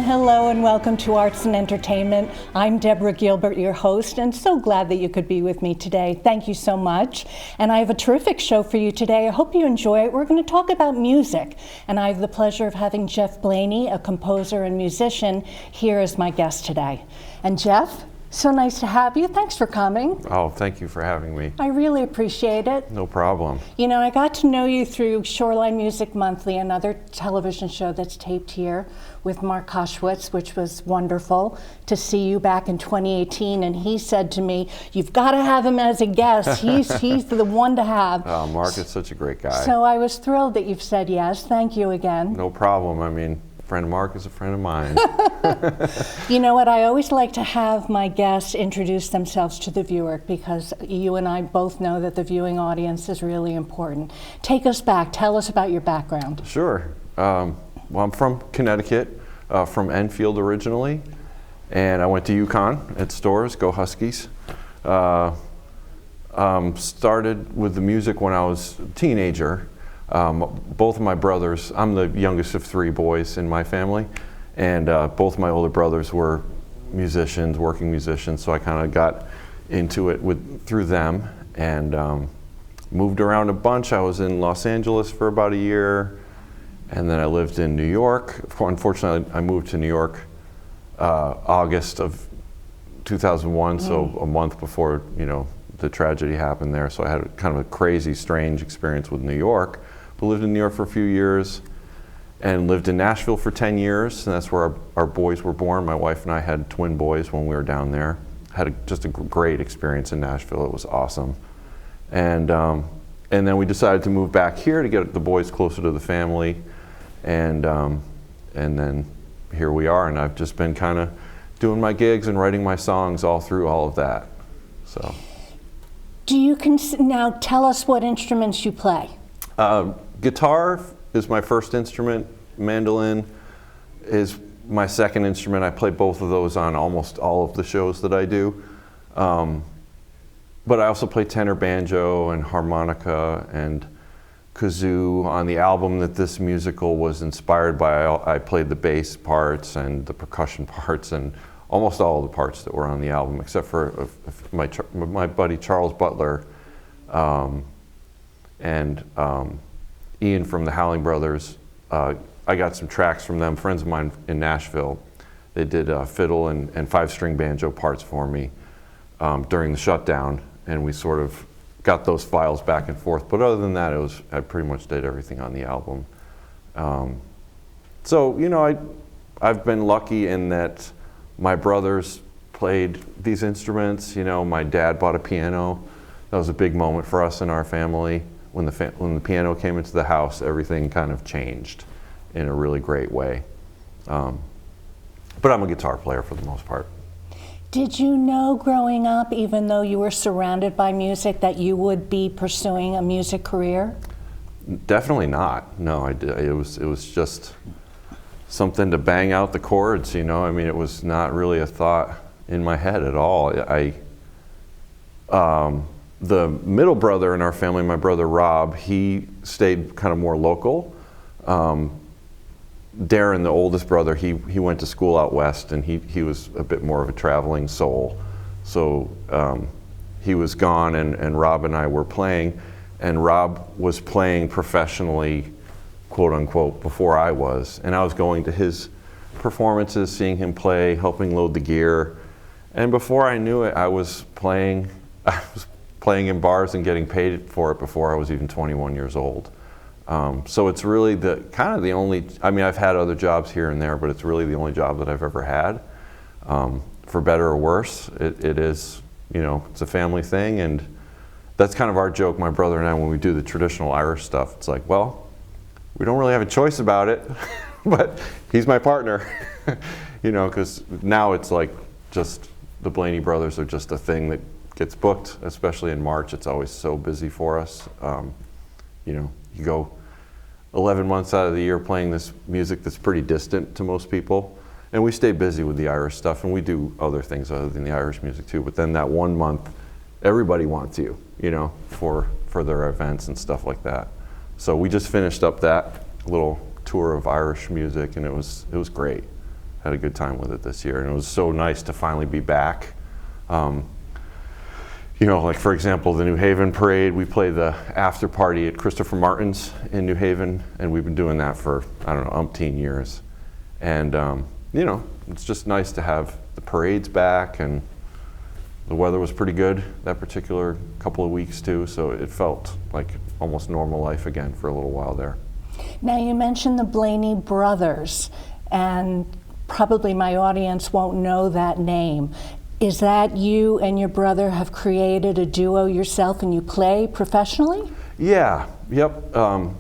hello and welcome to Arts and Entertainment. I'm Deborah Gilbert, your host, and so glad that you could be with me today. Thank you so much. And I have a terrific show for you today. I hope you enjoy it. We're going to talk about music, and I have the pleasure of having Jeff Blaney, a composer and musician, here as my guest today. And Jeff, so nice to have you. Thanks for coming. Oh, thank you for having me. I really appreciate it. No problem. You know, I got to know you through Shoreline Music Monthly, another television show that's taped here with Mark Koshwitz, which was wonderful to see you back in 2018. And he said to me, you've got to have him as a guest. He's the one to have. Oh, Mark is such a great guy. So I was thrilled that you've said yes. Thank you again. No problem. I mean, a friend of Mark is a friend of mine. You know what, I always like to have my guests introduce themselves to the viewer because you and I both know that the viewing audience is really important. Take us back, tell us about your background. Sure. Well, I'm from Connecticut, from Enfield originally, and I went to UConn at Storrs, go Huskies. Started with the music when I was a teenager. Both of my brothers, I'm the youngest of three boys in my family, and both my older brothers were musicians, working musicians, so I kind of got into it through them, and moved around a bunch. I was in Los Angeles for about a year, and then I lived in New York. Unfortunately, I moved to New York August of 2001, so a month before, you know, the tragedy happened there. So I had kind of a crazy, strange experience with New York. But lived in New York for a few years, and lived in Nashville for 10 years, and that's where our boys were born. My wife and I had twin boys when we were down there. Had just a great experience in Nashville. It was awesome. And then we decided to move back here to get the boys closer to the family, and then here we are, and I've just been kind of doing my gigs and writing my songs all through all of that. So. Do you now tell us what instruments you play? Guitar is my first instrument. Mandolin is my second instrument. I play both of those on almost all of the shows that I do. But I also play tenor banjo and harmonica and kazoo. On the album that this musical was inspired by, I played the bass parts and the percussion parts and almost all of the parts that were on the album, except for my buddy Charles Butler and Ian from the Howling Brothers. I got some tracks from them, friends of mine in Nashville. They did fiddle and five-string banjo parts for me during the shutdown, and we sort of got those files back and forth. But other than that, I pretty much did everything on the album. So, you know, I've been lucky in that my brothers played these instruments. You know, my dad bought a piano. That was a big moment for us in our family. When the piano came into the house, everything kind of changed in a really great way. But I'm a guitar player for the most part. Did you know growing up, even though you were surrounded by music, that you would be pursuing a music career? Definitely not. No, it was just something to bang out the chords, you know. I mean, it was not really a thought in my head at all. The middle brother in our family, my brother Rob, he stayed kind of more local. Darren, the oldest brother, he went to school out west, and he was a bit more of a traveling soul. So he was gone, and Rob and I were playing, and Rob was playing professionally, quote unquote, before I was. And I was going to his performances, seeing him play, helping load the gear. And before I knew it, I was playing in bars and getting paid for it before I was even 21 years old. So it's really kind of the only, I mean, I've had other jobs here and there, but it's really the only job that I've ever had. For better or worse, it is, you know, it's a family thing, and that's kind of our joke, my brother and I, when we do the traditional Irish stuff. It's like, well, we don't really have a choice about it, but he's my partner, you know, because now it's like just the Blaney brothers are just a thing that gets booked, especially in March. It's always so busy for us. You know, you go 11 months out of the year playing this music that's pretty distant to most people, and we stay busy with the Irish stuff, and we do other things other than the Irish music too. But then that 1 month, everybody wants you know, for their events and stuff like that. So we just finished up that little tour of Irish music, and it was great. had a good time with it this year, and it was so nice to finally be back. You know, like for example, the New Haven parade, we play the after party at Christopher Martin's in New Haven, and we've been doing that for, I don't know, umpteen years. And, you know, it's just nice to have the parades back, and the weather was pretty good that particular couple of weeks too, so it felt like almost normal life again for a little while there. Now you mentioned the Blaney brothers, and probably my audience won't know that name. Is that you and your brother have created a duo yourself and you play professionally? Yeah, yep,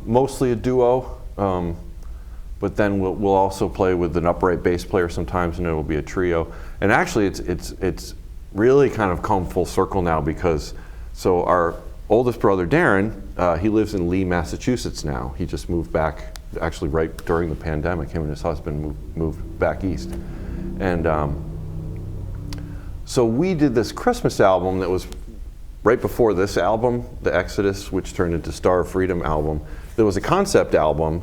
mostly a duo, but then we'll also play with an upright bass player sometimes, and it'll be a trio. And actually it's really kind of come full circle now, because so our oldest brother Darren, he lives in Lee, Massachusetts now. He just moved back actually right during the pandemic. Him and his husband moved back east. And so we did this Christmas album that was right before this album, The Exodus, which turned into Star of Freedom album. There was a concept album,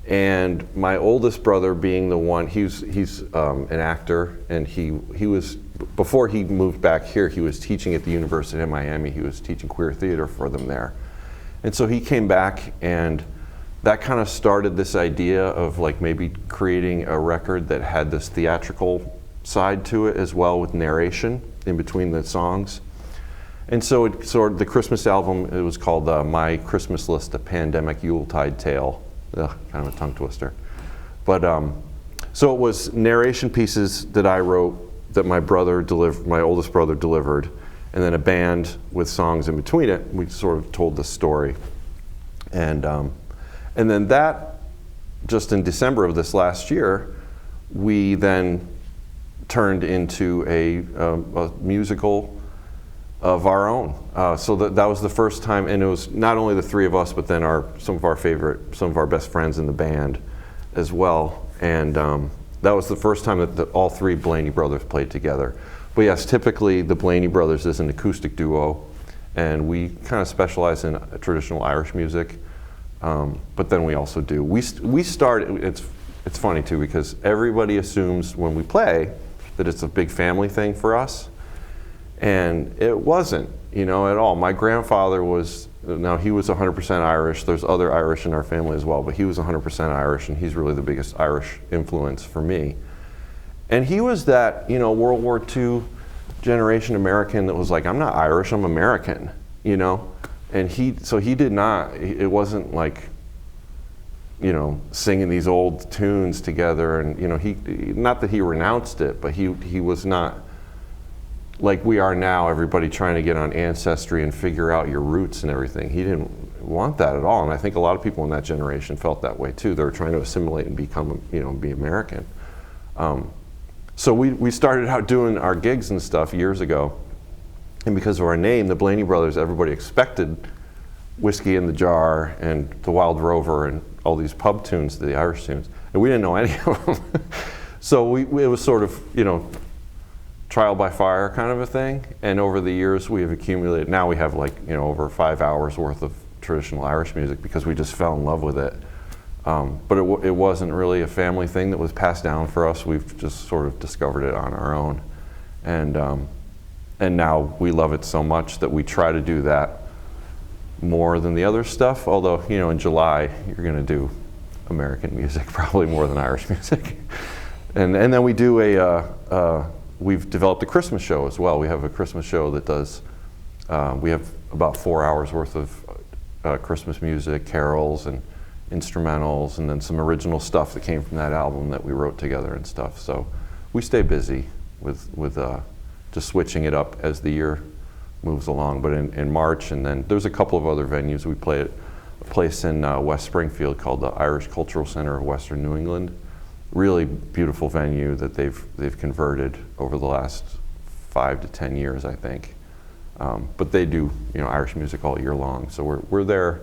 and my oldest brother being the one, he's an actor, and he was, before he moved back here, he was teaching at the University of Miami. He was teaching queer theater for them there. And so he came back, and that kind of started this idea of like maybe creating a record that had this theatrical side to it as well, with narration in between the songs. And so it sort of, the Christmas album, it was called My Christmas List, A Pandemic Yuletide Tale. Ugh, kind of a tongue twister. But so it was narration pieces that I wrote that my oldest brother delivered, and then a band with songs in between it. We sort of told the story. And then that, just in December of this last year, we then turned into a musical of our own. So that was the first time, and it was not only the three of us, but then some of our best friends in the band as well. And that was the first time that all three Blaney brothers played together. But yes, typically the Blaney brothers is an acoustic duo, and we kind of specialize in traditional Irish music. But then we also do. We started, it's funny too, because everybody assumes when we play that it's a big family thing for us. And it wasn't, at all. My grandfather was, now he was 100% Irish. There's other Irish in our family as well, but he was 100% Irish, and he's really the biggest Irish influence for me. And he was that, World War II generation American that was like, I'm not Irish, I'm American, And so he did not, it wasn't like, singing these old tunes together, and he, not that he renounced it, but he was not like we are now, everybody trying to get on Ancestry and figure out your roots and everything. He didn't want that at all, and I think a lot of people in that generation felt that way too. They were trying to assimilate and become, be American. So we started out doing our gigs and stuff years ago, and because of our name, the Blaney Brothers, everybody expected Whiskey in the Jar and The Wild Rover and all these pub tunes, the Irish tunes, and we didn't know any of them. So it was sort of, trial by fire kind of a thing, and over the years we have accumulated, now we have over 5 hours worth of traditional Irish music because we just fell in love with it. But it wasn't really a family thing that was passed down for us. We've just sort of discovered it on our own, and now we love it so much that we try to do that more than the other stuff, although in July you're going to do American music probably more than Irish music. And then we do we've developed a Christmas show as well. We have a Christmas show that does, we have about 4 hours worth of Christmas music, carols and instrumentals, and then some original stuff that came from that album that we wrote together and stuff. So we stay busy with just switching it up as the year moves along. But in March, and then there's a couple of other venues. We play at a place in West Springfield called the Irish Cultural Center of Western New England. Really beautiful venue that they've converted over the last 5 to 10 years, I think. But they do Irish music all year long. So we're there.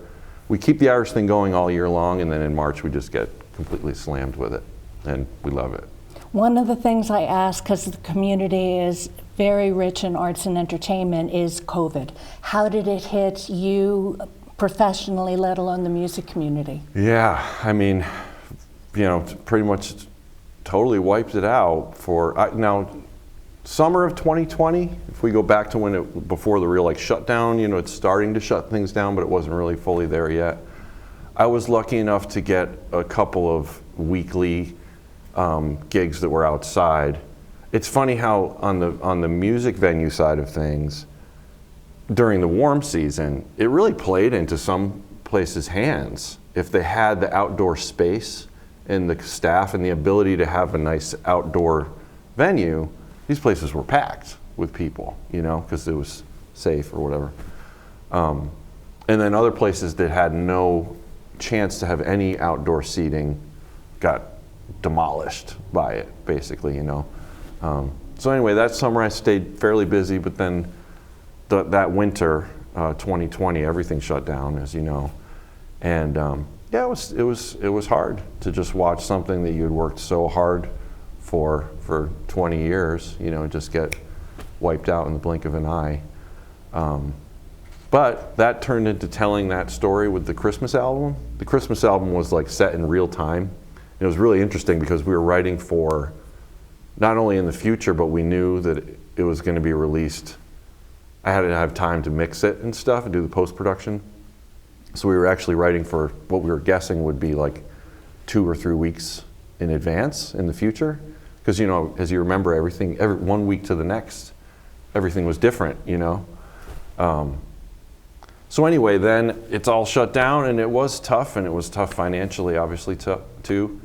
We keep the Irish thing going all year long, and then in March we just get completely slammed with it, and we love it. One of the things I ask, because the community is very rich in arts and entertainment, is COVID. How did it hit you professionally, let alone the music community? Yeah, I mean, pretty much totally wiped it out for, now, summer of 2020, if we go back to before the real shutdown, it's starting to shut things down, but it wasn't really fully there yet. I was lucky enough to get a couple of weekly gigs that were outside. It's funny how on the music venue side of things, during the warm season, it really played into some places' hands. If they had the outdoor space and the staff and the ability to have a nice outdoor venue, these places were packed with people, because it was safe or whatever. And then other places that had no chance to have any outdoor seating got demolished by it, basically, So anyway, that summer I stayed fairly busy, but then that winter, 2020, everything shut down, as you know. And yeah, it was hard to just watch something that you'd worked so hard for 20 years, just get wiped out in the blink of an eye. But that turned into telling that story with the Christmas album. The Christmas album was set in real time. It was really interesting because we were writing for not only in the future, but we knew that it was going to be released. I had to have time to mix it and stuff and do the post-production. So we were actually writing for what we were guessing would be 2 or 3 weeks in advance in the future. Because, as you remember, every 1 week to the next, everything was different, So anyway, then it's all shut down, and it was tough, and it was tough financially, obviously, too.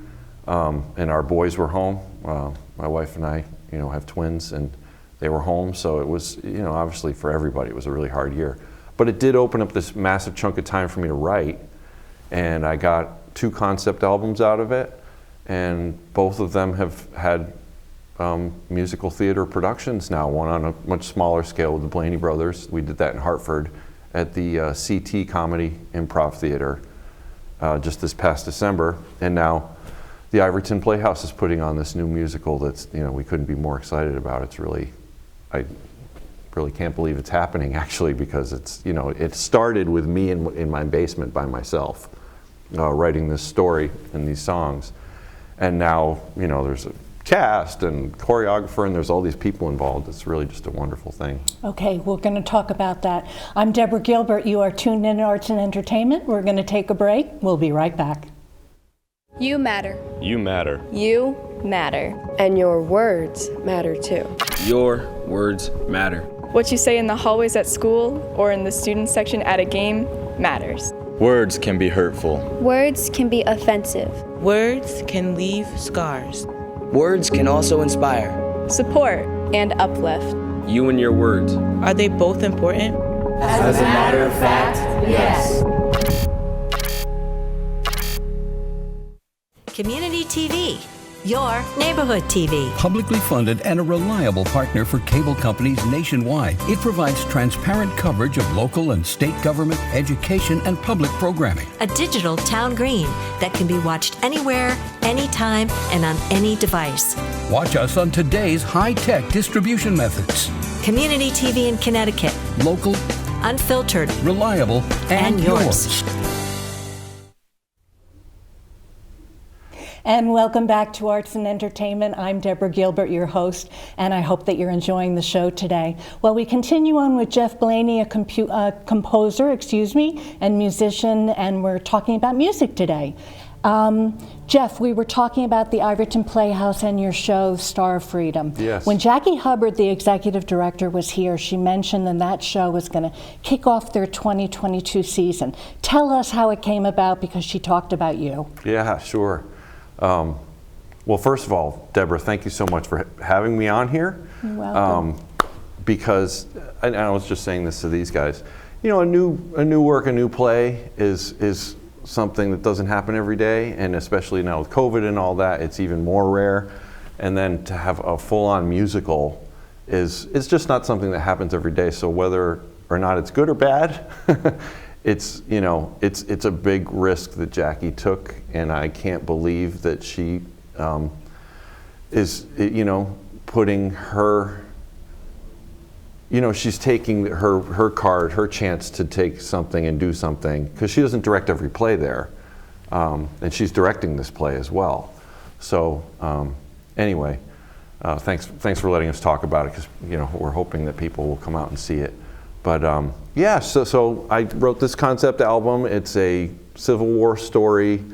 And our boys were home. My wife and I, have twins, and they were home, so it was, obviously for everybody, it was a really hard year. But it did open up this massive chunk of time for me to write, and I got 2 concept albums out of it, and both of them have had musical theater productions now, one on a much smaller scale with the Blaney brothers. We did that in Hartford at the CT Comedy Improv Theater just this past December, and now the Iverton Playhouse is putting on this new musical that's, we couldn't be more excited about. It's really, I really can't believe it's happening, actually, because it's, it started with me in my basement by myself, writing this story and these songs. And now, there's a cast and choreographer, and there's all these people involved. It's really just a wonderful thing. Okay, we're going to talk about that. I'm Deborah Gilbert. You are tuned in to Arts and Entertainment. We're going to take a break. We'll be right back. You matter. You matter. You matter. And your words matter too. Your words matter. What you say in the hallways at school or in the student section at a game matters. Words can be hurtful. Words can be offensive. Words can leave scars. Words can also inspire. Support and uplift. You and your words. Are they both important? As a matter of fact, yes. Community TV, your neighborhood TV. Publicly funded and a reliable partner for cable companies nationwide, it provides transparent coverage of local and state government, education, and public programming. A digital town green that can be watched anywhere, anytime, and on any device. Watch us on today's high-tech distribution methods. Community TV in Connecticut. Local, unfiltered, reliable, and yours. And welcome back to Arts and Entertainment. I'm Deborah Gilbert, your host, and I hope that you're enjoying the show today. Well, we continue on with Jeff Blaney, a composer, and musician, and we're talking about music today. Jeff, we were talking about the Iverton Playhouse and your show, Star of Freedom. Yes. When Jackie Hubbard, the executive director, was here, she mentioned that show was going to kick off their 2022 season. Tell us how it came about, because she talked about you. Yeah, sure. Well, first of all, Deborah, thank you so much for having me on here. You're welcome. Because, and I was just saying this to these guys, a new work, a new play is something that doesn't happen every day, and especially now with COVID and all that, it's even more rare. And then to have a full-on musical is just not something that happens every day. So whether or not it's good or bad, it's a big risk that Jackie took, and I can't believe that she is putting her, she's taking her card, her chance to take something and do something, because she doesn't direct every play there, and she's directing this play as well. So anyway, thanks for letting us talk about it, because we're hoping that people will come out and see it. But yeah, so I wrote this concept album. It's a Civil War story.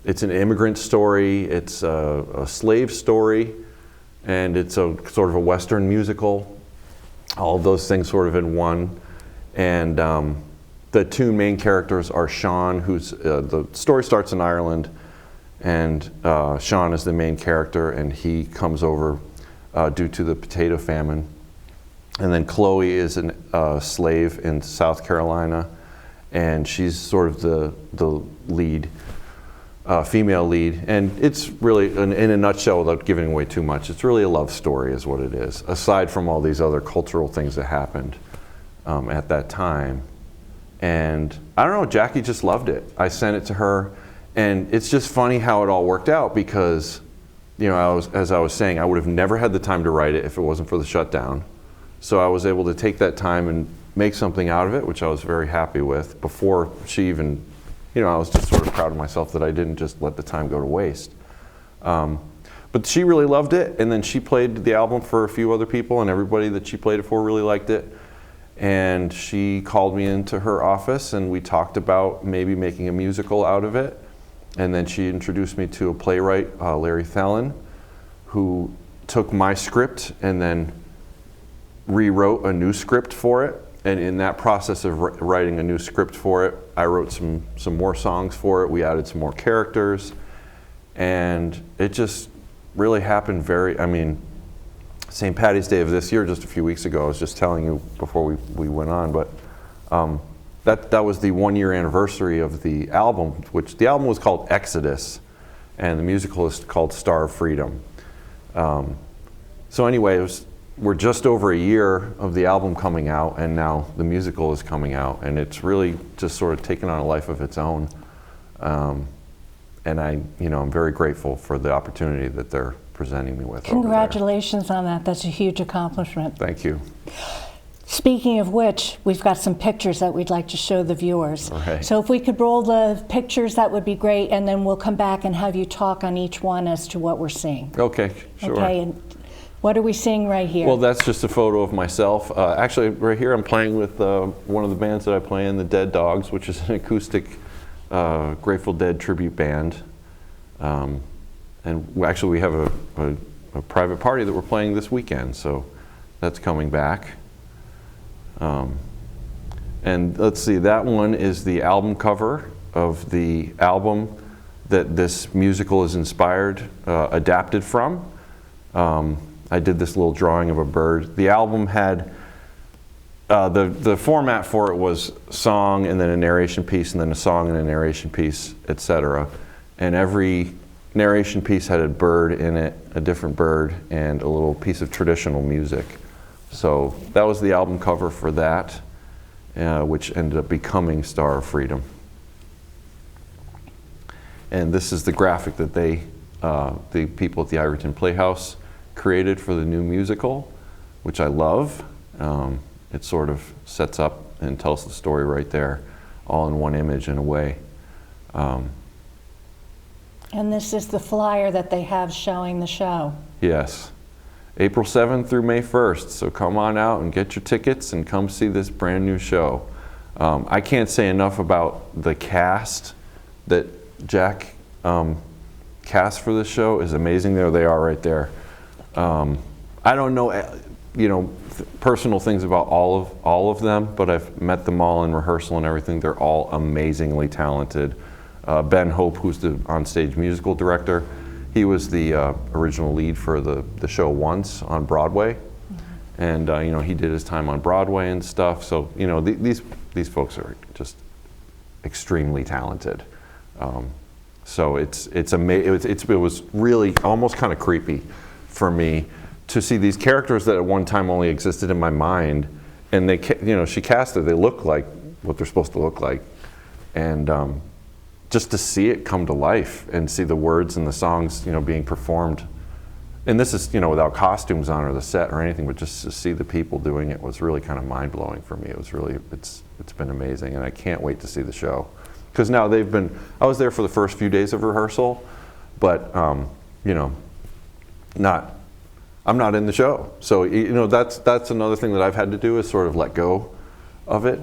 It's an immigrant story. It's a slave story, and it's a sort of a Western musical. All of those things sort of in one. And the two main characters are Sean, who's the story starts in Ireland, and Sean is the main character, and he comes over due to the potato famine. And then Chloe is a slave in South Carolina, and she's sort of the lead, female lead. And it's really, in a nutshell, without giving away too much, it's really a love story is what it is, aside from all these other cultural things that happened at that time. And I don't know, Jackie just loved it. I sent it to her, and it's just funny how it all worked out, because as I was saying, I would have never had the time to write it if it wasn't for the shutdown. So I was able to take that time and make something out of it, which I was very happy with before she even, I was just sort of proud of myself that I didn't just let the time go to waste. But she really loved it, and then she played the album for a few other people, and everybody that she played it for really liked it. And she called me into her office, and we talked about maybe making a musical out of it. And then she introduced me to a playwright, Larry Thelen, who took my script and then rewrote a new script for it. And in that process of writing a new script for it, I wrote some more songs for it. We added some more characters, and it just really happened St. Patty's Day of this year, just a few weeks ago, I was just telling you before we went on, but that was the 1-year anniversary of the album, which the album was called Exodus, and the musical is called Star of Freedom. So anyway, we're just over a year of the album coming out, and now the musical is coming out, and it's really just sort of taken on a life of its own. And I'm very grateful for the opportunity that they're presenting me with. Congratulations on that. That's a huge accomplishment. Thank you. Speaking of which, we've got some pictures that we'd like to show the viewers. Right. So if we could roll the pictures, that would be great, and then we'll come back and have you talk on each one as to what we're seeing. Okay, sure. Okay, and what are we seeing right here? Well, that's just a photo of myself. Actually, right here I'm playing with one of the bands that I play in, the Dead Dogs, which is an acoustic Grateful Dead tribute band. And actually we have a private party that we're playing this weekend, so that's coming back. And let's see, that one is the album cover of the album that this musical is inspired, adapted from. I did this little drawing of a bird. The album had, the format for it was song and then a narration piece and then a song and a narration piece, etc. And every narration piece had a bird in it, a different bird, and a little piece of traditional music. So that was the album cover for that, which ended up becoming Star of Freedom. And this is the graphic that the people at the Iverton Playhouse created for the new musical, which I love. It sort of sets up and tells the story right there, all in one image in a way. And this is the flyer that they have showing the show. Yes. April 7th through May 1st. So come on out and get your tickets and come see this brand new show. I can't say enough about the cast that Jack cast for this show is amazing. There they are right there. I don't know, personal things about all of them, but I've met them all in rehearsal and everything. They're all amazingly talented. Ben Hope, who's the onstage musical director, he was the original lead for the show Once on Broadway. And he did his time on Broadway and stuff. So these folks are just extremely talented. So it was really almost kind of creepy for me to see these characters that at one time only existed in my mind, and she cast it. They look like what they're supposed to look like, and just to see it come to life and see the words and the songs being performed. And this is without costumes on or the set or anything, but just to see the people doing it was really kind of mind-blowing for me. It was really, it's been amazing, and I can't wait to see the show. Because now I was there for the first few days of rehearsal, but I'm not in the show. So, you know, that's another thing that I've had to do is sort of let go of it,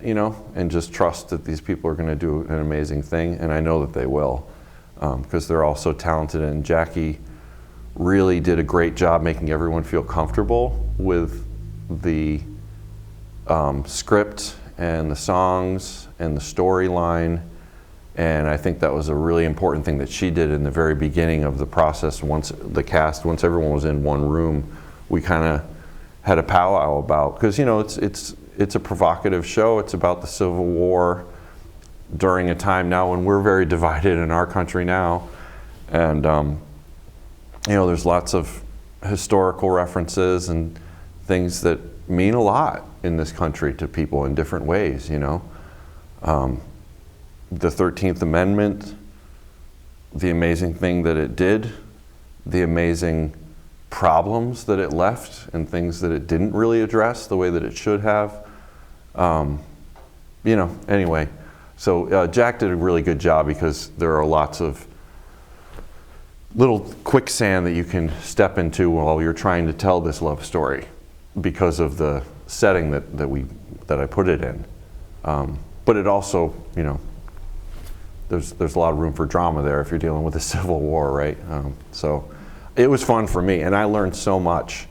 you know, and just trust that these people are going to do an amazing thing, and I know that they will, because they're all so talented, and Jackie really did a great job making everyone feel comfortable with the script and the songs and the storyline, and I think that was a really important thing that she did in the very beginning of the process. Once everyone was in one room, we kind of had a powwow about, because, you know, it's a provocative show. It's about the Civil War during a time now when we're very divided in our country now, and you know, there's lots of historical references and things that mean a lot in this country to people in different ways, you know. The 13th Amendment, the amazing thing that it did, the amazing problems that it left and things that it didn't really address the way that it should have. You know, anyway, so Jack did a really good job, because there are lots of little quicksand that you can step into while you're trying to tell this love story, because of the setting that I put it in. But it also, you know, there's a lot of room for drama there if you're dealing with the Civil War, right? So it was fun for me, and I learned so much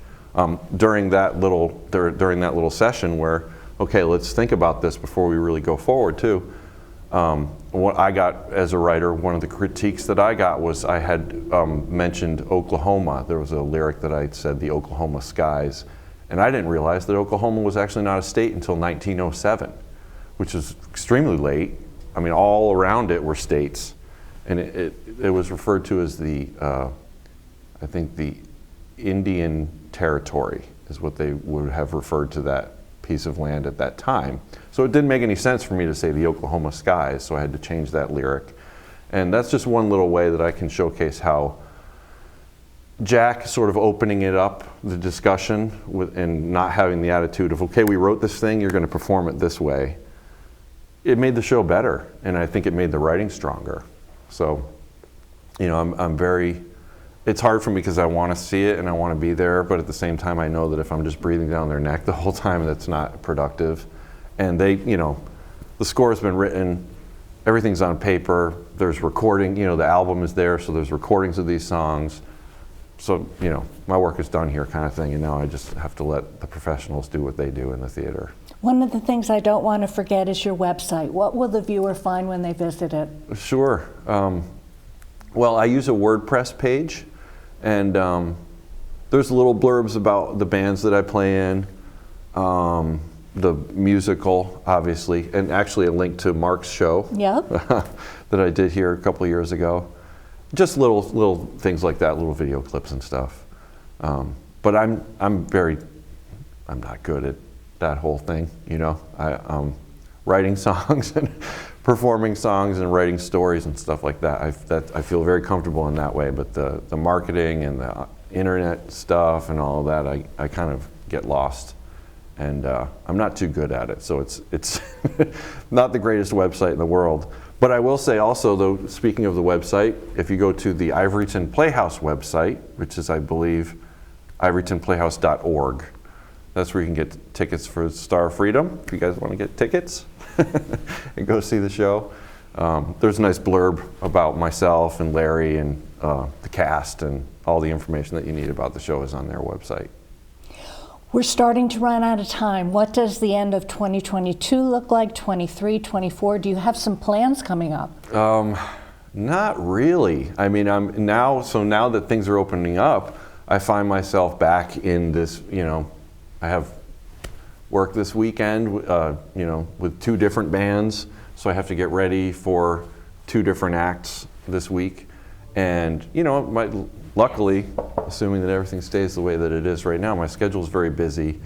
during that little session where, okay, let's think about this before we really go forward too. What I got as a writer, one of the critiques that I got was I had mentioned Oklahoma. There was a lyric that I said, the Oklahoma skies, and I didn't realize that Oklahoma was actually not a state until 1907, which is extremely late. I mean, all around it were states, and it was referred to as the, I think the Indian Territory is what they would have referred to that piece of land at that time. So it didn't make any sense for me to say the Oklahoma skies, so I had to change that lyric. And that's just one little way that I can showcase how Jack sort of opening it up, the discussion, and not having the attitude of, okay, we wrote this thing, you're going to perform it this way. It made the show better, and I think it made the writing stronger. So, you know, I'm very, it's hard for me because I want to see it and I want to be there, but at the same time I know that if I'm just breathing down their neck the whole time, that's not productive. And they, you know, the score has been written, everything's on paper, there's recording, you know, the album is there, so there's recordings of these songs. So, you know, my work is done here kind of thing, and now I just have to let the professionals do what they do in the theater. One of the things I don't want to forget is your website. What will the viewer find when they visit it? Sure. Well, I use a WordPress page, and there's little blurbs about the bands that I play in, the musical, obviously, and actually a link to Mark's show. Yep. That I did here a couple of years ago. Just little things like that, little video clips and stuff. But I'm not good at that whole thing, you know. Writing songs and performing songs and writing stories and stuff like that. I feel very comfortable in that way. But the marketing and the internet stuff and all of that, I kind of get lost, and I'm not too good at it. So it's not the greatest website in the world. But I will say also, though, speaking of the website, if you go to the Ivoryton Playhouse website, which is, I believe, ivorytonplayhouse.org, that's where you can get tickets for Star of Freedom, if you guys want to get tickets and go see the show. There's a nice blurb about myself and Larry and the cast, and all the information that you need about the show is on their website. We're starting to run out of time. What does the end of 2022 look like, 23, 24? Do you have some plans coming up? Not really. I mean, now that things are opening up, I find myself back in this, you know, I have work this weekend, you know, with 2 different bands, so I have to get ready for 2 different acts this week. And, you know, luckily, assuming that everything stays the way that it is right now, my schedule is very busy.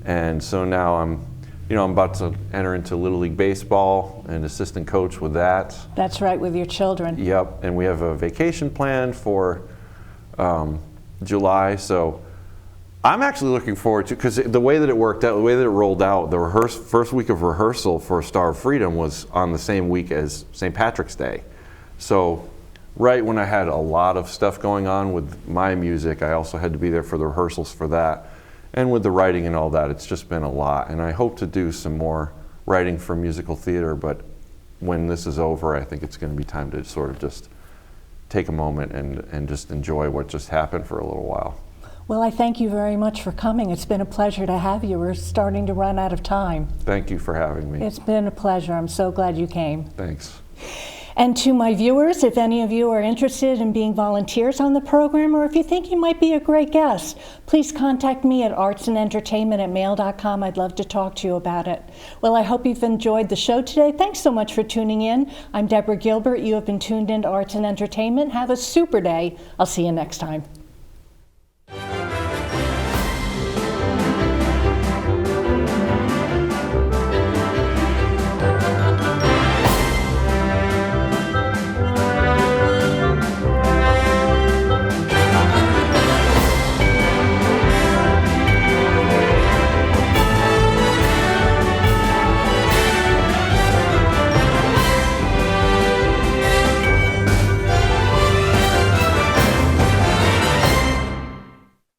And so now I'm about to enter into Little League Baseball and assistant coach with that. That's right, with your children. Yep, and we have a vacation planned for July, so I'm actually looking forward to, because the way that it worked out, the way that it rolled out, the first week of rehearsal for Star of Freedom was on the same week as St. Patrick's Day. So right when I had a lot of stuff going on with my music, I also had to be there for the rehearsals for that. And with the writing and all that, it's just been a lot. And I hope to do some more writing for musical theater, but when this is over, I think it's going to be time to sort of just take a moment and just enjoy what just happened for a little while. Well, I thank you very much for coming. It's been a pleasure to have you. We're starting to run out of time. Thank you for having me. It's been a pleasure. I'm so glad you came. Thanks. And to my viewers, if any of you are interested in being volunteers on the program, or if you think you might be a great guest, please contact me at artsandentertainment@mail.com. I'd love to talk to you about it. Well, I hope you've enjoyed the show today. Thanks so much for tuning in. I'm Deborah Gilbert. You have been tuned in to Arts and Entertainment. Have a super day. I'll see you next time.